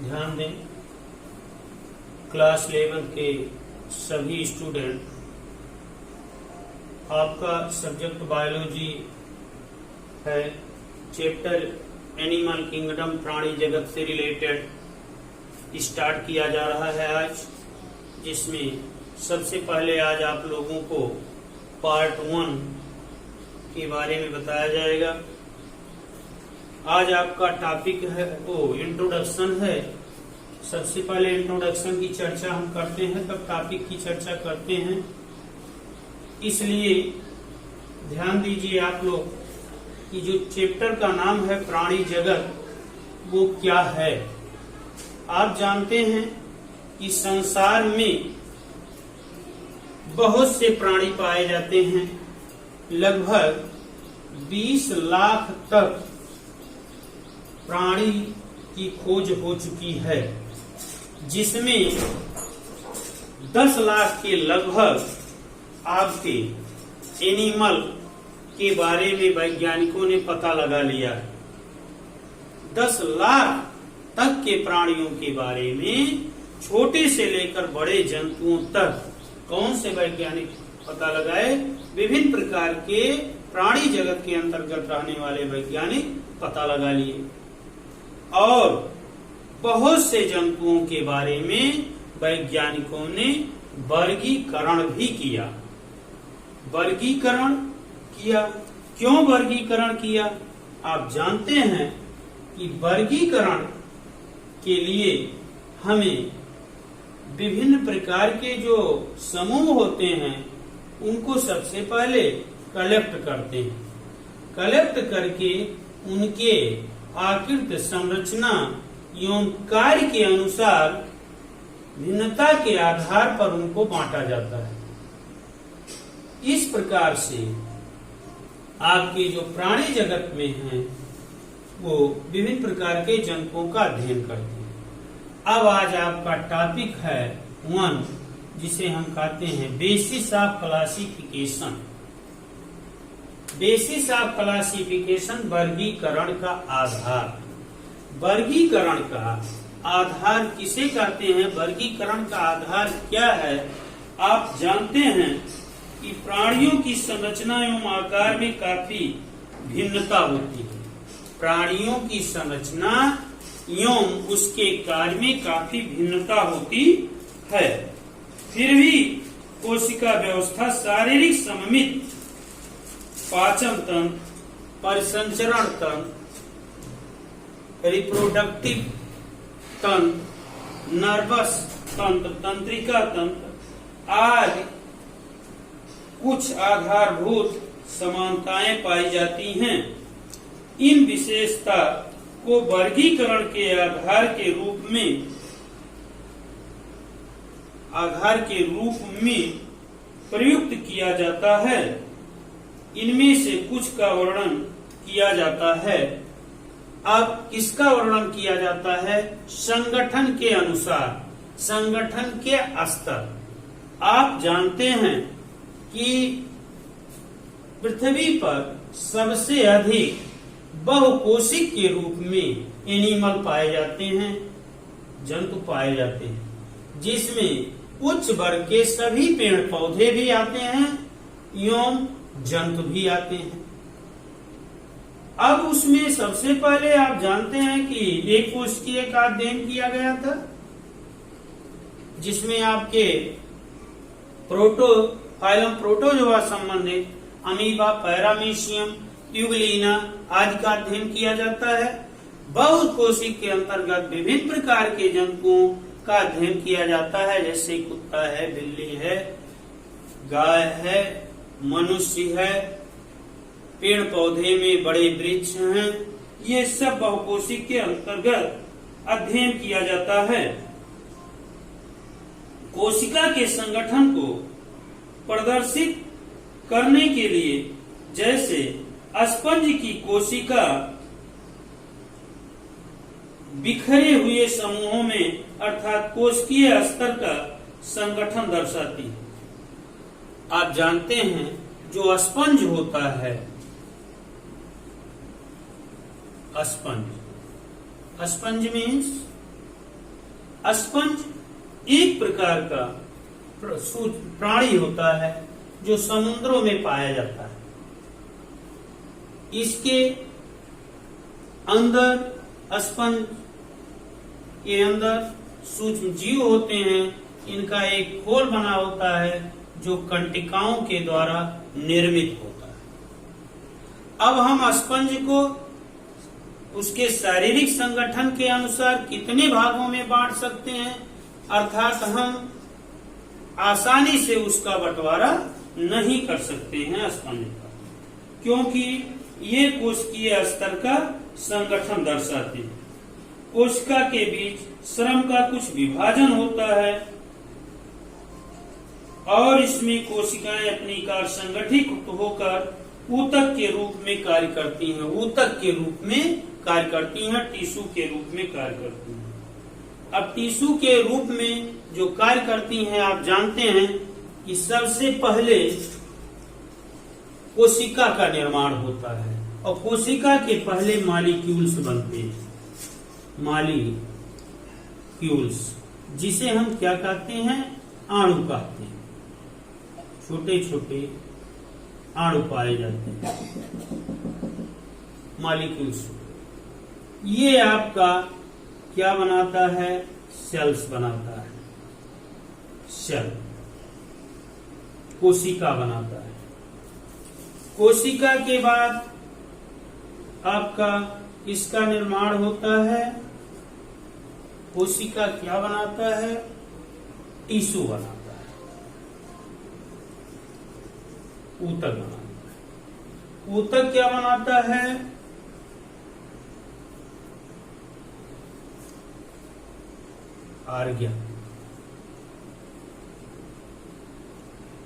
ध्यान दें, क्लास 11 के सभी स्टूडेंट, आपका सब्जेक्ट बायोलॉजी है। चैप्टर एनिमल किंगडम, प्राणी जगत से रिलेटेड स्टार्ट किया जा रहा है आज, जिसमें सबसे पहले आज आप लोगों को पार्ट 1 के बारे में बताया जाएगा। आज आपका टॉपिक है इंट्रोडक्शन है। सबसे पहले इंट्रोडक्शन की चर्चा हम करते हैं, तब टॉपिक की चर्चा करते हैं। इसलिए ध्यान दीजिए आप लोग कि जो चैप्टर का नाम है प्राणी जगत, वो क्या है। आप जानते हैं कि संसार में बहुत से प्राणी पाए जाते हैं। लगभग 20 लाख तक प्राणी की खोज हो चुकी है, जिसमें 10 लाख के लगभग आपके एनिमल के बारे में वैज्ञानिकों ने पता लगा लिया है। 10 लाख तक के प्राणियों के बारे में, छोटे से लेकर बड़े जंतुओं तक कौन से वैज्ञानिक पता लगाए? विभिन्न प्रकार के प्राणी जगत के अंतर्गत रहने वाले वैज्ञानिक पता लगा लिए। और बहुत से जंतुओं के बारे में वैज्ञानिकों ने वर्गीकरण भी किया। वर्गीकरण किया, क्यों वर्गीकरण किया? आप जानते हैं कि वर्गीकरण के लिए हमें विभिन्न प्रकार के जो समूह होते हैं उनको सबसे पहले कलेक्ट करते हैं। कलेक्ट करके उनके आकृति, संरचना एवं कार्य के अनुसार भिन्नता के आधार पर उनको बांटा जाता है। इस प्रकार से आपके जो प्राणी जगत में हैं, वो विभिन्न प्रकार के जंतुओं का अध्ययन करते हैं। अब आज आपका टॉपिक है 1, जिसे हम कहते हैं basis of classification. Basis of classification, वर्गीकरण का आधार। वर्गीकरण का आधार किसे कहते हैं? वर्गीकरण का आधार क्या है? आप जानते हैं कि प्राणियों की संरचना एवं आकार में काफी भिन्नता होती है। प्राणियों की संरचना एवं उसके कार्य में काफी भिन्नता होती है। फिर भी कोशिका व्यवस्था शारीरिक सममित, पाचन तंत्र, परिसंचरण तंत्र, रिप्रोडक्टिव तंत्र, नर्वस तंत्र, तंत्रिका तंत्र आदि कुछ आधारभूत समानताएं पाई जाती हैं। इन विशेषता को वर्गीकरण के आधार के रूप में प्रयुक्त किया जाता है। इनमें से कुछ का वर्णन किया जाता है। अब किसका वर्णन किया जाता है? संगठन के अनुसार, संगठन के स्तर। आप जानते हैं कि पृथ्वी पर सबसे अधिक बहुकोशिक के रूप में एनिमल पाए जाते हैं, जंतु पाए जाते हैं, जिसमें उच्च वर्ग के सभी पेड़ पौधे भी आते हैं एवं जंतु भी आते हैं। अब उसमें सबसे पहले आप जानते हैं कि एक कोशिकीय का अध्ययन किया गया था, जिसमें आपके फाइलम प्रोटोजोआ संबंधित अमीबा, पैरामीशियम, ट्यूबलिना आदि का अध्ययन किया जाता है। बहुत कोशिक के अंतर्गत विभिन्न प्रकार के जंतुओं का अध्ययन किया जाता है, जैसे कुत्ता है, बिल्ली है, गाय है, मनुष्य है, पेड़ पौधे में बड़े वृक्ष हैं। ये सब बहुकोशिक के अंतर्गत अध्ययन किया जाता है। कोशिका के संगठन को प्रदर्शित करने के लिए, जैसे स्पंज की कोशिका बिखरे हुए समूहों में अर्थात कोशिकीय स्तर का संगठन दर्शाती है। आप जानते हैं जो स्पंज होता है, स्पंज मीन्स स्पंज एक प्रकार का प्राणी होता है जो समुद्रों में पाया जाता है। इसके अंदर स्पंज के अंदर सूक्ष्म जीव होते हैं। इनका एक खोल बना होता है जो कंटिकाओं के द्वारा निर्मित होता है। अब हम स्पंज को उसके शारीरिक संगठन के अनुसार कितने भागों में बांट सकते हैं, अर्थात हम आसानी से उसका बंटवारा नहीं कर सकते हैं स्पंज का, क्योंकि ये कोशिकीय स्तर का संगठन दर्शाते हैं। कोशिका के बीच श्रम का कुछ विभाजन होता है और इसमें कोशिकाएं अपनी कार्य संगठित होकर ऊतक के रूप में कार्य करती हैं, ऊतक के रूप में कार्य करती हैं, टिश्यू के रूप में कार्य करती हैं। अब टिश्यू के रूप में जो कार्य करती हैं, आप जानते हैं कि सबसे पहले कोशिका का निर्माण होता है और कोशिका के पहले मॉलिक्यूल्स बनते हैं, मॉलिक्यूल्स, जिसे हम क्या कहते हैं, अणु कहते हैं। छोटे छोटे अणु पाए जाते हैं, मॉलिक्यूल्स। ये आपका क्या बनाता है, सेल्स बनाता है, सेल कोशिका बनाता है। कोशिका के बाद आपका इसका निर्माण होता है, कोशिका क्या बनाता है, टिश्यू बनाता है, ऊतक बनाता है। ऊतक क्या बनाता है, आर्गन,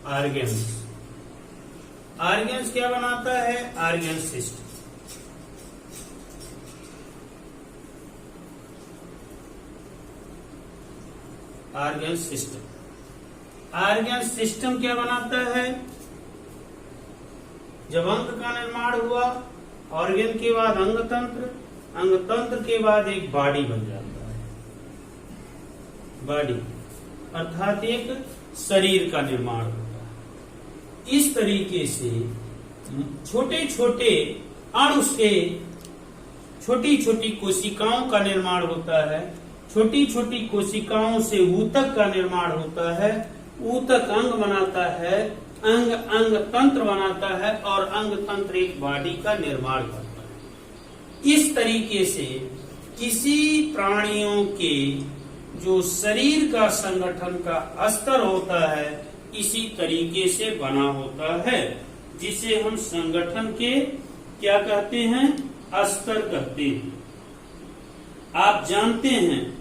आर्गन्स। आर्गन्स क्या बनाता है, argon system. Argon system, argon system क्या बनाता है, जब अंग का निर्माण हुआ, ऑर्गन के बाद अंग तंत्र, अंग तंत्र के बाद एक बॉडी बन जाता है, बॉडी अर्थात एक शरीर का निर्माण होता है। इस तरीके से छोटे छोटे अणु से छोटी छोटी कोशिकाओं का निर्माण होता है, छोटी छोटी कोशिकाओं से ऊतक का निर्माण होता है, ऊतक अंग बनाता है, अंग अंग तंत्र बनाता है और अंग तंत्र एक बॉडी का निर्माण करता है। इस तरीके से किसी प्राणियों के जो शरीर का संगठन का स्तर होता है, इसी तरीके से बना होता है, जिसे हम संगठन के क्या कहते हैं, स्तर कहते हैं। आप जानते हैं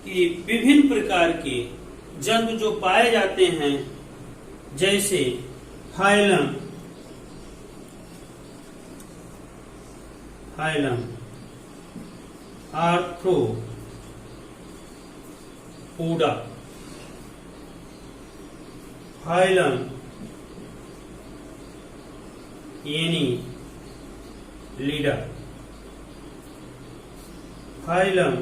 कि विभिन्न प्रकार के जंतु जो पाए जाते हैं, जैसे phylum, arthropoda, phylum Annelida, phylum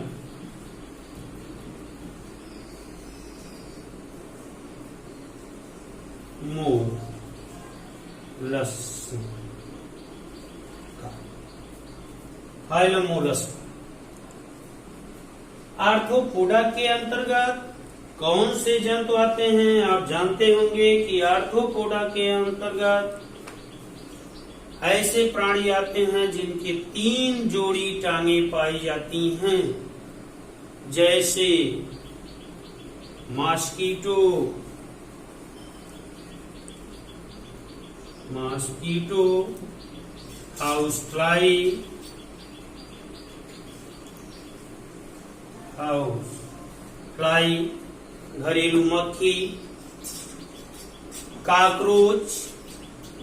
Mollusca, phylum Mollusca. Arthropoda के अंतर्गत कौन से जंतु आते हैं, आप जानते होंगे कि आर्थ्रोपोडा के अंतर्गत ऐसे प्राणी आते हैं जिनके 3 जोड़ी टांगे पाई जाती हैं, जैसे मॉस्किटो, हाउसफ्लाई, घरेलू मक्खी, कॉकरोच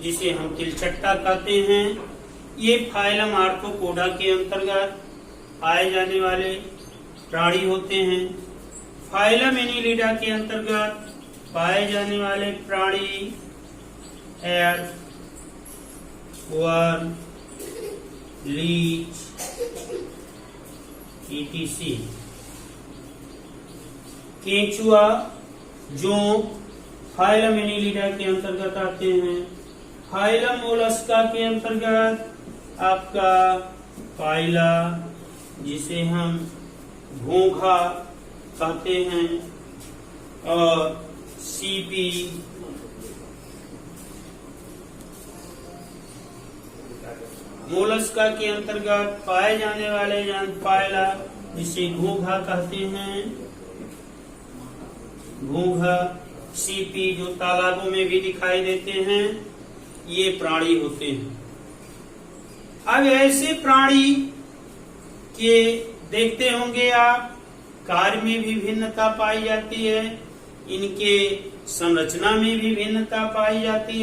जिसे हम तिलचट्टा कहते हैं, ये फाइलम आर्थ्रोपोडा के अंतर्गत पाए जाने वाले प्राणी होते हैं। फाइलम एनीलिडा के अंतर्गत पाए जाने वाले प्राणी वर्म, लीच, etc. केंचुआ, जोंक फाइलम एनीलिडा के अंतर्गत आते हैं। फाइलम मोलस्का के अंतर्गत आपका पाइला, जिसे हम घोंघा कहते हैं, और सीपी, मोलस्का के अंतर्गत पाए जाने वाले पाइला, जिसे घोंघा कहते हैं, घोंघा, सीपी जो तालाबों में भी दिखाई देते हैं, ये प्राणी होते हैं। अब ऐसे प्राणी के देखते होंगे आप, कार्य में भी भिन्नता पाई जाती है, इनके संरचना में भी भिन्नता पाई जाती है।